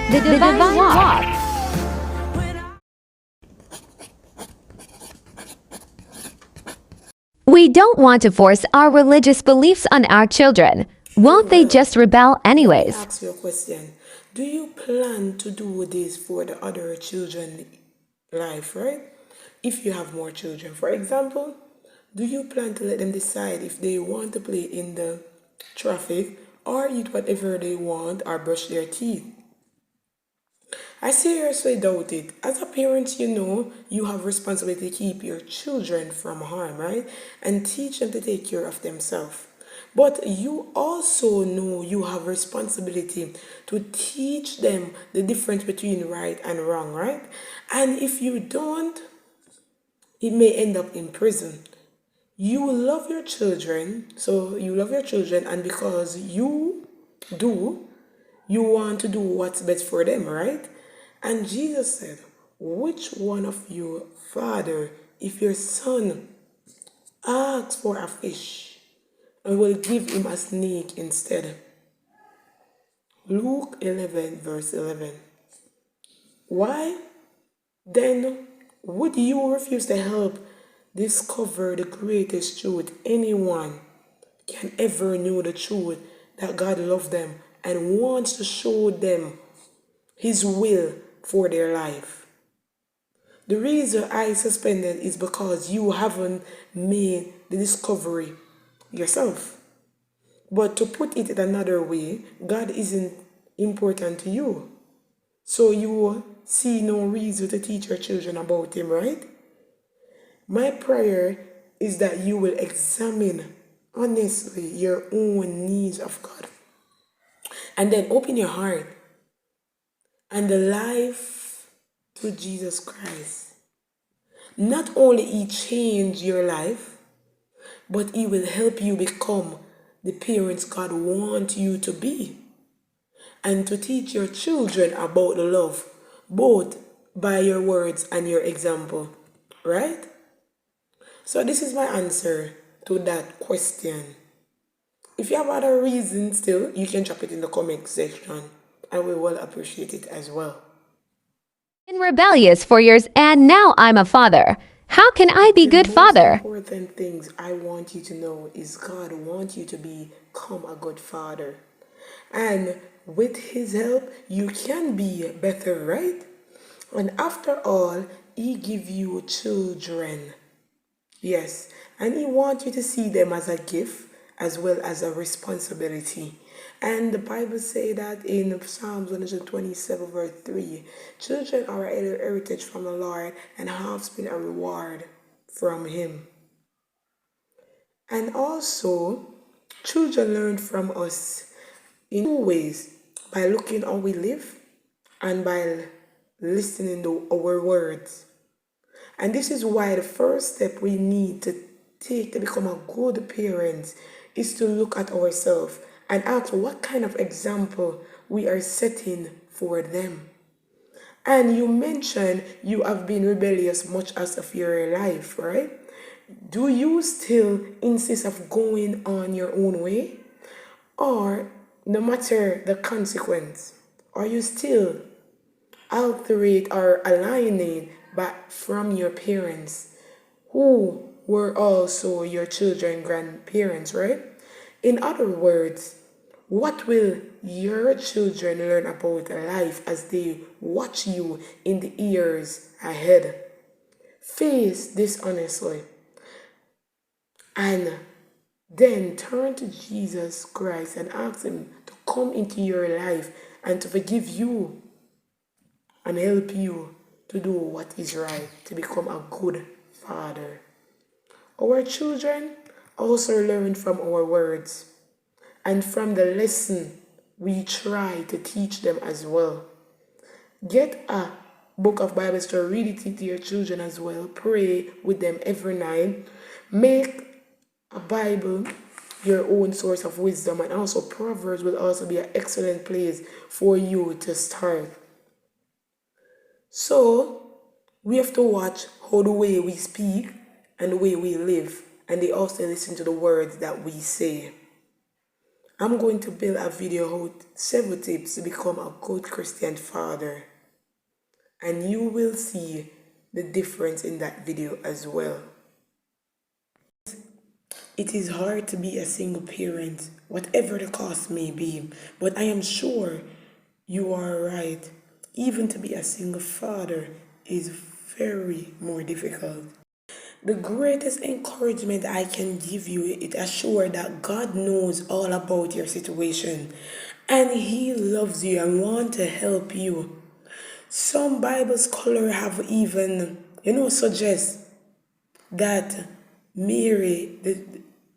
The Divine Walk. We don't want to force our religious beliefs on our children. Won't they just rebel anyways? Let me ask you a question. Do you plan to do this for the other children life, right? If you have more children, for example, do you plan to let them decide if they want to play in the traffic or eat whatever they want or brush their teeth? I seriously doubt it. As a parent, you know you have responsibility to keep your children from harm, right? And teach them to take care of themselves. But you also know you have responsibility to teach them the difference between right and wrong, right? And if you don't, it may end up in prison. You love your children, so you love your children, and because you do, you want to do what's best for them, right? And Jesus said, which one of you, father, if your son asks for a fish, and will give him a snake instead? Luke 11, verse 11. Why then would you refuse to help discover the greatest truth anyone can ever know, the truth that God loves them and wants to show them His will for their life? The reason I suspended is because you haven't made the discovery yourself. But to put it in another way, God isn't important to you. So you see no reason to teach your children about Him, right? My prayer is that you will examine honestly your own needs of God. And then open your heart and the life to Jesus Christ. Not only He change your life, but He will help you become the parents God wants you to be. And to teach your children about the love, both by your words and your example, right? So this is my answer to that question. If you have other reasons still, you can drop it in the comment section and we will appreciate it as well. Been rebellious for years and now I'm a father. How can I be good father? The most important things I want you to know is God wants you to become a good father. And with His help, you can be better, right? And after all, He give you children. Yes, and He wants you to see them as a gift as well as a responsibility. And the Bible say that in Psalms 127 verse 3, children are a heritage from the Lord and offspring a reward from Him. And also, children learn from us in two ways, by looking how we live and by listening to our words. And this is why the first step we need to take to become a good parent is to look at ourselves and ask what kind of example we are setting for them. And you mentioned you have been rebellious much as of your life, right? Do you still insist of going on your own way? Or no matter the consequence, are you still alterate or aligning back from your parents who were also your children grandparents, right? In other words, what will your children learn about life as they watch you in the years ahead? Face this honestly and then turn to Jesus Christ and ask Him to come into your life and to forgive you and help you to do what is right, to become a good father. Our children also learn from our words and from the lesson we try to teach them as well. Get a book of Bibles to read it to your children as well. Pray with them every night. Make a Bible your own source of wisdom, and also Proverbs will also be an excellent place for you to start. So we have to watch how the way we speak and the way we live, and they also listen to the words that we say. I'm going to build a video out 7 tips to become a good Christian father. And you will see the difference in that video as well. It is hard to be a single parent, whatever the cost may be, but I am sure you are right. Even to be a single father is very more difficult. The greatest encouragement I can give you is assure that God knows all about your situation and He loves you and wants to help you. Some Bible scholars have even, suggest that Mary,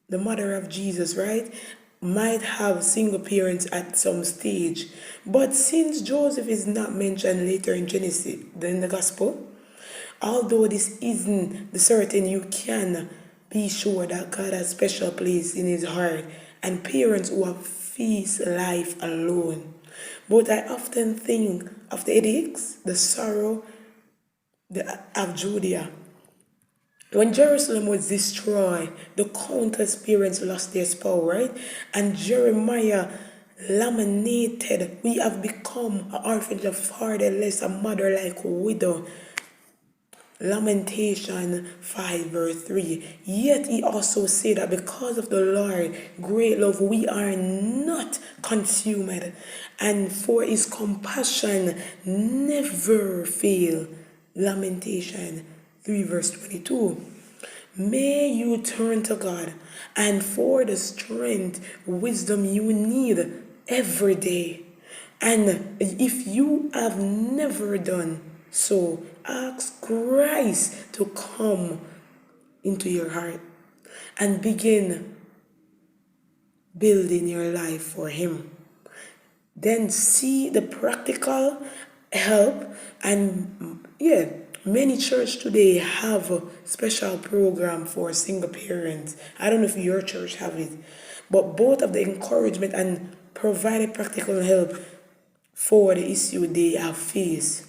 the mother of Jesus, right, might have single parents at some stage. But since Joseph is not mentioned later in Genesis, in the Gospel, although this isn't the certain, you can be sure that God has special place in his heart and parents who have faced life alone. But I often think of the headaches, the sorrow of Judea. When Jerusalem was destroyed, the countless parents lost their spouse, right? And Jeremiah lamented, we have become an orphan, a fatherless, a mother like widow. Lamentation 5 verse 3. Yet he also said that because of the Lord great love we are not consumed, and for his compassion never fail. Lamentation 3 verse 22. May you turn to God and for the strength, wisdom you need every day. And if you have never done so, ask Christ to come into your heart and begin building your life for Him. Then see the practical help, and many church today have a special program for single parents. I don't know if your church have it, but both of the encouragement and provided practical help for the issue they have faced.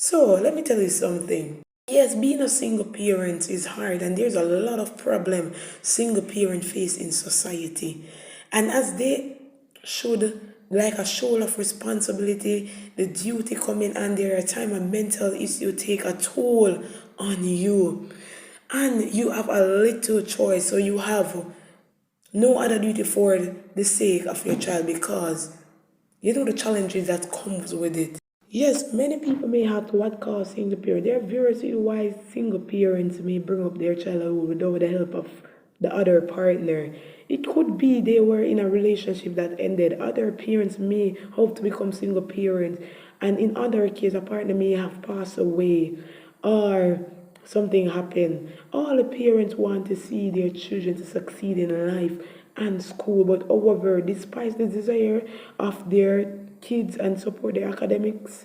So let me tell you something. Yes, being a single parent is hard, and there's a lot of problem single parent face in society. And as they should, like a shoulder of responsibility, the duty coming and there are time and mental issue take a toll on you. And you have a little choice, so you have no other duty for the sake of your child because you know the challenges that comes with it. Yes, many people may have what cause single parent. There are various reasons why single parents may bring up their child without the help of the other partner. It could be they were in a relationship that ended. Other parents may hope to become single parents, and in other cases, a partner may have passed away or something happened. All the parents want to see their children to succeed in life and school, but however, despite the desire of their kids and support their academics,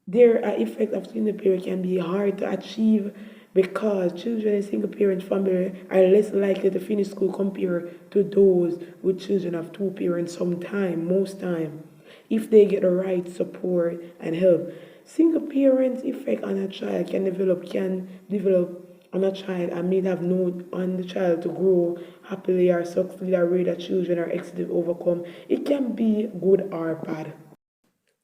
their effect of single parent can be hard to achieve because children in single parent family are less likely to finish school compared to those with children of two parents most time, if they get the right support and help. Single parents effect on a child can develop on a child and may have no on the child to grow happily or succeed or way that children are expected to overcome. It can be good or bad.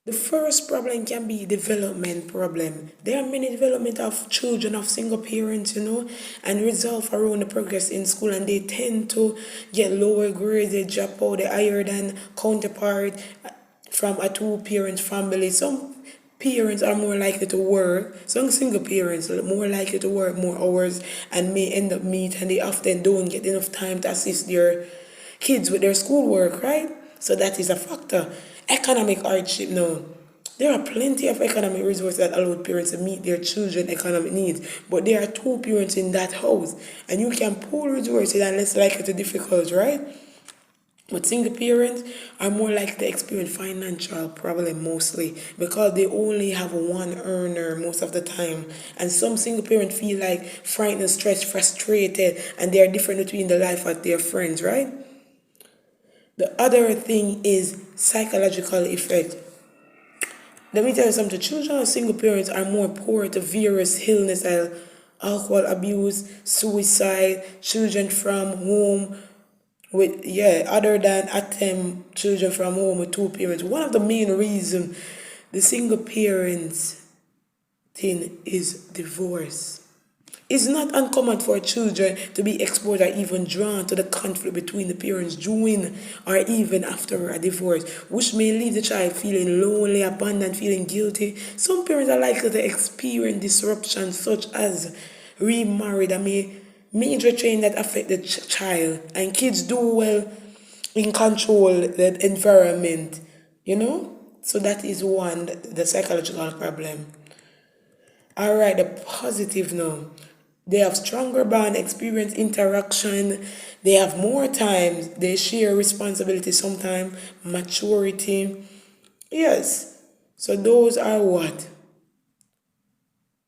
The first problem can be development problem. There are many development of children of single parents, and resolve around the progress in school, and they tend to get lower grades, they drop out, they higher than counterpart from a two-parent family. Some parents are more likely to work. Some single parents are more likely to work more hours and may end up meet, and they often don't get enough time to assist their kids with their schoolwork, right? So that is a factor. Economic hardship now. There are plenty of economic resources that allow parents to meet their children's economic needs, but there are two parents in that house, and you can pool resources and less likely to difficult, right? But single parents are more likely to experience financial problem mostly because they only have one earner most of the time. And some single parents feel like frightened, stressed, frustrated, and they are different between the life of their friends, right? The other thing is psychological effect. Let me tell you something. Children of single parents are more poor to various illness, alcohol abuse, suicide, children from home with other than attempt children from home with two parents. One of the main reason the single parents thing is divorce. It's not uncommon for children to be exposed or even drawn to the conflict between the parents during or even after a divorce, which may leave the child feeling lonely, abandoned, feeling guilty. Some parents are likely to experience disruptions such as remarried and major change that affect the child, and kids do well in control the environment, you know. So that is one, the psychological problem. All right, the positive now. They have stronger bond, experience interaction. They have more time. They share responsibility sometimes, maturity. Yes. So those are what?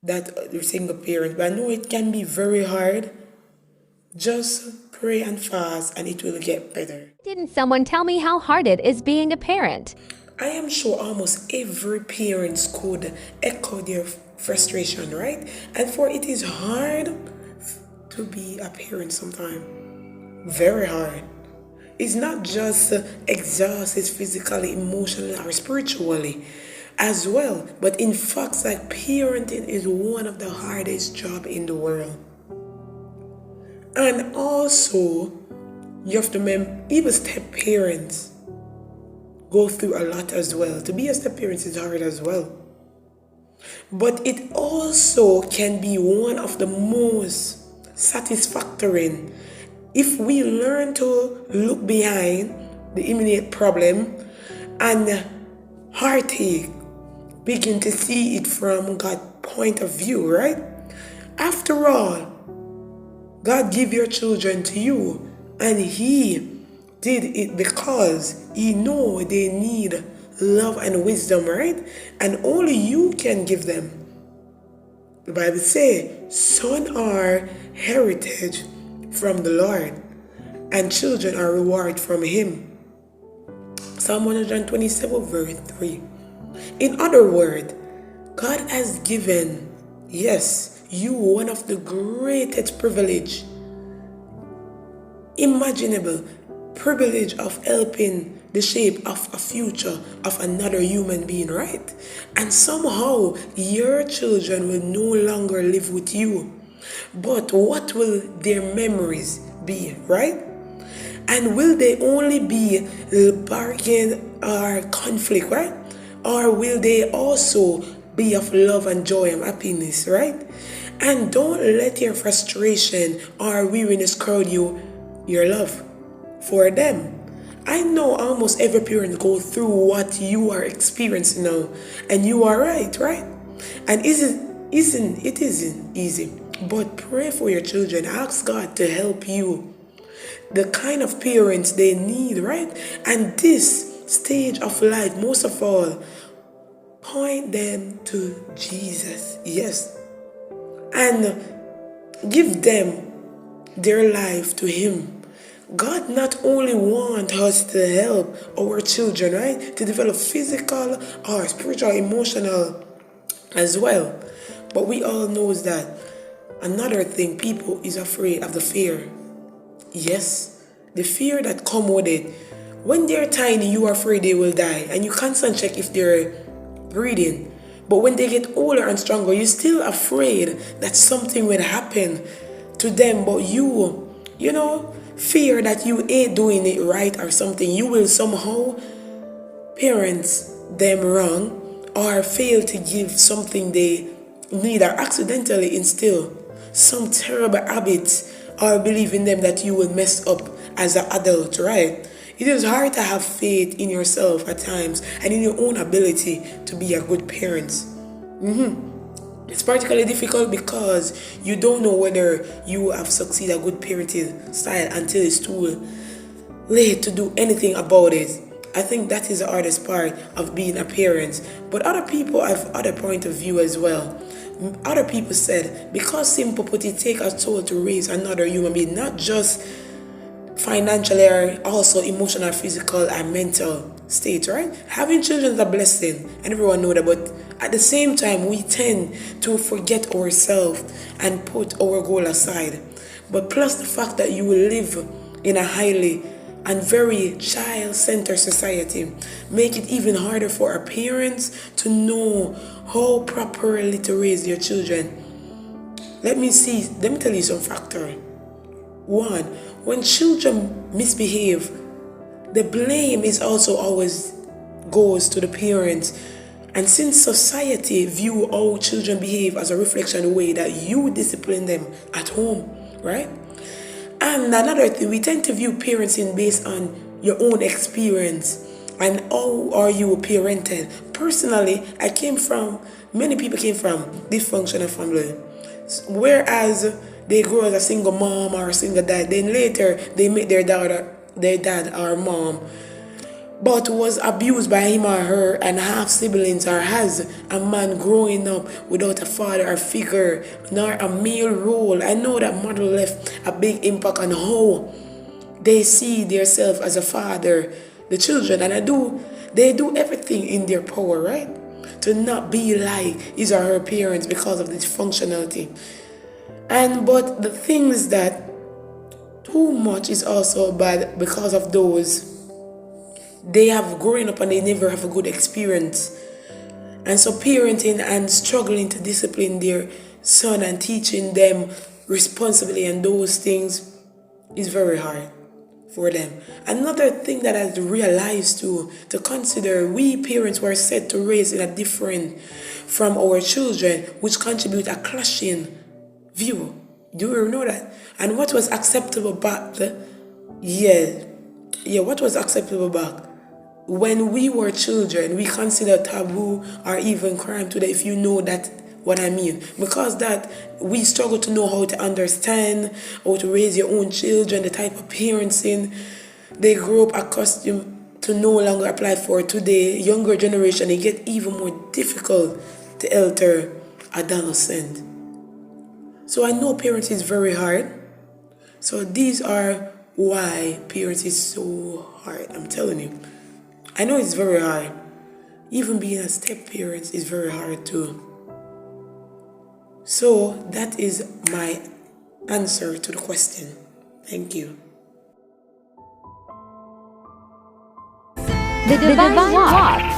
That single parent. But I know it can be very hard. Just pray and fast and it will get better. Didn't someone tell me how hard it is being a parent? I am sure almost every parent could echo their frustration, right? And for it is hard to be a parent sometimes. Very hard. It's not just exhausted physically, emotionally, or spiritually as well. But in fact, like parenting is one of the hardest jobs in the world. And also, you have to remember, even step parents go through a lot as well. To be a step parent is hard as well. But it also can be one of the most satisfactory if we learn to look behind the immediate problem and heartache, begin to see it from God's point of view, right? After all, God gave your children to you, and He did it because He know they need love and wisdom, right? And only you can give them. The Bible says, "Son are heritage from the Lord, and children are reward from Him." Psalm 127 verse 3. In other words, God has given, yes, you one of the greatest privilege imaginable, privilege of helping the shape of a future of another human being, right? And somehow your children will no longer live with you. But what will their memories be, right? And will they only be bargain or conflict, right? Or will they also be of love and joy and happiness, right? And don't let your frustration or weariness crowd your love for them. I know almost every parent go through what you are experiencing now, and you are right? And it isn't easy. But pray for your children. Ask God to help you. The kind of parents they need, right? And this stage of life, most of all, point them to Jesus. Yes. And give them their life to Him. God not only wants us to help our children, right? To develop physical or spiritual, emotional as well. But we all know that another thing, people is afraid of the fear. Yes, the fear that come with it. When they're tiny, you are afraid they will die, and you constantly check if they're breathing. But when they get older and stronger, you're still afraid that something will happen to them. But you know, fear that you ain't doing it right or something. You will somehow parents them wrong or fail to give something they need or accidentally instill some terrible habits or believe in them that you will mess up as an adult, right? It is hard to have faith in yourself at times and in your own ability to be a good parent. It's particularly difficult because you don't know whether you have succeeded a good parenting style until it's too late to do anything about it. I think that is the hardest part of being a parent. But other people have other point of view as well. Other people said, because simple put it take a toll to raise another human being, not just financially or also emotional, physical, and mental state, right? Having children is a blessing, and everyone know that, but at the same time, we tend to forget ourselves and put our goal aside. But plus the fact that you will live in a highly and very child-centered society make it even harder for our parents to know how properly to raise their children. Let me tell you some factor. One, when children misbehave, the blame is also always goes to the parents. And since society view how children behave as a reflection of the way that you discipline them at home, right? And another thing, we tend to view parenting based on your own experience and how are you parented. Personally, many people came from dysfunctional family. Whereas they grow as a single mom or a single dad, then later they meet their dad or mom, but was abused by him or her and half siblings, or has a man growing up without a father or figure nor a male role. I know that mother left a big impact on how they see themselves as a father, the children, and they do everything in their power, right, to not be like his or her parents because of this functionality. But the thing is that too much is also bad because of those they have growing up and they never have a good experience. And so parenting and struggling to discipline their son and teaching them responsibly and those things is very hard for them. Another thing that I realized to consider, we parents were set to raise in a different from our children, which contribute a clashing view. Do you know that? And what was acceptable back what was acceptable back when we were children, we consider taboo or even crime today, if you know that what I mean. Because that we struggle to know how to understand, how to raise your own children, the type of parenting they grow up accustomed to no longer apply for today. Younger generation, it get even more difficult to enter adolescent. So I know parenting is very hard. So these are why parenting is so hard. I'm telling you. I know it's very hard. Even being a step parent is very hard too. So that is my answer to the question. Thank you. The Divine Walk.